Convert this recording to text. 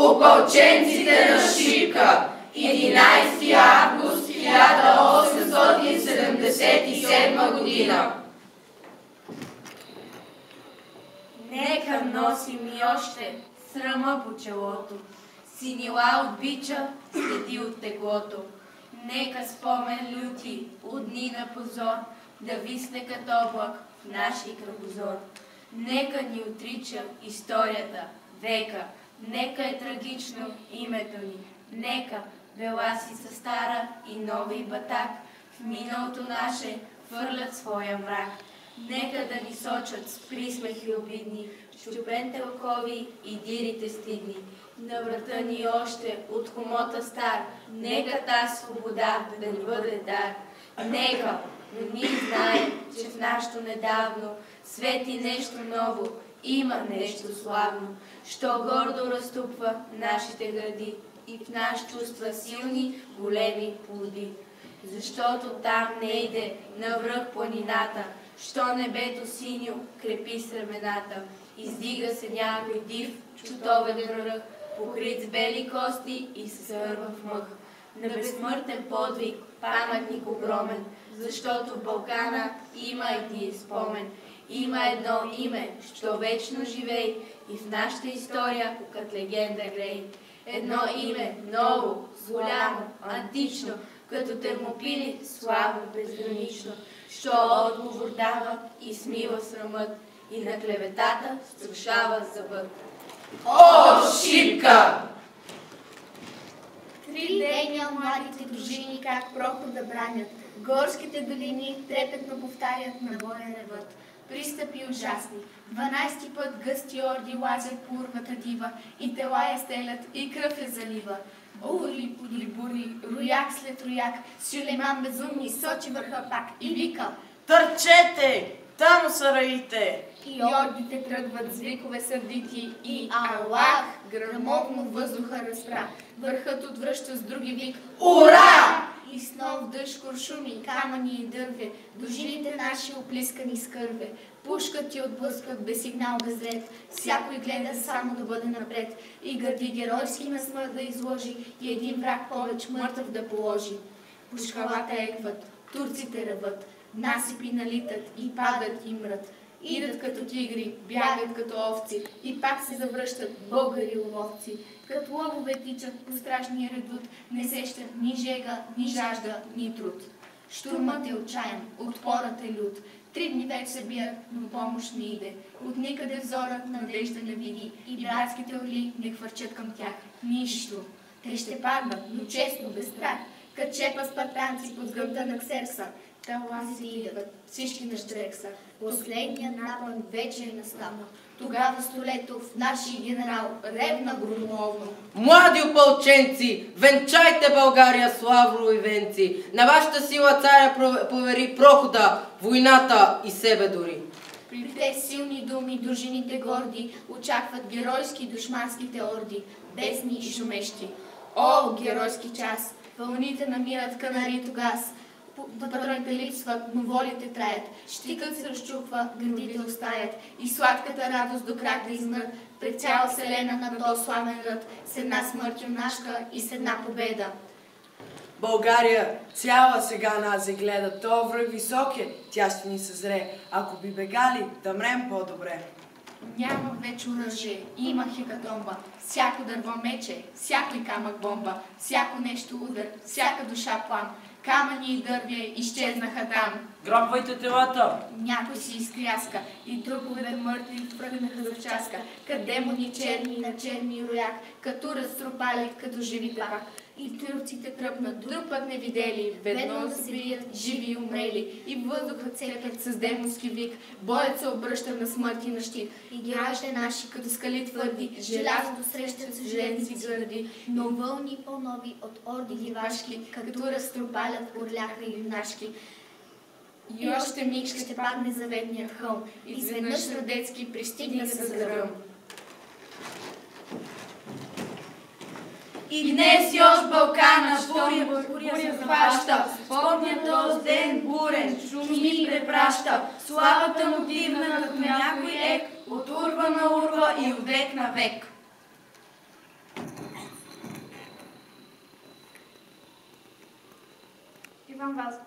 Опълченците на Шипка, 11 август 1877 година. Нека носим и още срама по челото, синила от бича, следи от теглото. Нека спомен люти от дни на позор да висне като облак в нашия кръгозор. Нека ни отрича историята века, нека е трагично името ни. Нека беласица стара и нови батак в миналото наше хвърлят своя мрак. Нека да ни сочат с присмехи обидни, щупените окови и дирите стидни. На врата ни още от хомота стар, нека та свобода да ни бъде дар. Нека, но ние знаем, че в нашето недавно свети нещо ново, има нещо славно, що гордо разтупва нашите гради и в нас чувства силни, големи плоди. Защото там не иде навръх планината, що небето синьо крепи сремената. Издига се някой див, чутовен връх, покрит с бели кости и се сърва в мъх. На безсмъртен подвиг, паметник огромен, защото в Балкана има един спомен. Има едно име, що вечно живей и в нашата история като легенда грей. Едно име, ново, голямо, антично, като Термопили, славно, безгранично, що отговор дава и смива срамът и на клеветата струшава зъбът. О, Шипка! 3 деня младите дружини как прохода бранят, горските долини трепетно повтарят на боя ревът. Пристъпи ужасни, 12 път гъсти орди лазят по урвата дива и тела я стелят и кръв я залива. Бури, бури, бури, рояк след рояк, Сюлейман безумни сочи върха пак и вика: търчете! Там са раите! И ордите тръгват с викове сърдити и Аллах гръмовно въздуха разпра. Върхът отвръща с други вик: Ура! И с нов дъжд куршуми, камъни и дърве, дожините наши оплискани с кърве. Пушкат и отблъскват без сигнал, без ред, всякой гледа само да бъде напред. И гърди геройски на смърт да изложи и един враг повече мъртъв да положи. Пушкалата екват, турците ръват, насипи налитат и падат и мрат. Идат като тигри, бягат като овци и пак се завръщат българи ловци. Като лъвове тичат по страшния редут, не сещат ни жега, ни жажда, ни труд. Штурмът е отчаян, отпорът е лют. 3 дни вече се бият, но помощ не иде. От никъде взорът надежда не види и братските орли не хвърчат към тях. Нищо. Те ще паднат, но често, без страх. Кът чепа спартанци под гръбта на Ксеркса. Талазите идват, всички на Штрекса. Последният напън вече е настанал. Тогава Столетов, нашия генерал, ревна громовно: млади опълченци, венчайте България с лавро и венци. На вашата сила царя повери прохода, войната и себе дори. При те силни думи дружините горди очакват геройски душманските орди, бесни и шумещи. О, геройски час! Вълните намират канари тогас. Патроните липсват, но волите траят. Щикът се разчупва, гърдите остаят и сладката радост до крак да измрат пред цяла вселена на този славен ръд с една смърт юнашка и с една победа. България цяла сега нас гледа, то връх висок е, тя ще ни съзре. Ако би бегали, да мрем по-добре. Няма вече оръжие, има хекатомба, всяко дърво мече, всякой камък бомба, всяко нещо удар, всяка душа плам. Камъни и дървия изчезнаха там. Грабвайте телата! Някой си изкряска и труповете мъртви пръгнаха за часка, като демони черни на черни рояк, като разтрупали, като живи пак. И турците тръпнат, друг път не видели, ведно да се бият живи и умрели. И въздухът цепят с демонски вик, боят се обръща на смърт и на щит. И граждани наши, като скали твърди, желязото срещат с железни гърди, но вълни по-нови от орди гивашки, като разтрупалят орляха и юнашки. И още миг ще падне заветният хълм, изведнъж Радецки пристигна с гръм. И днес još Балкана буря захваща, спомня този ден бурен, шуми препраща, славата му дивна като някой ек, от урва на урва и от век на век. Иван Вазов.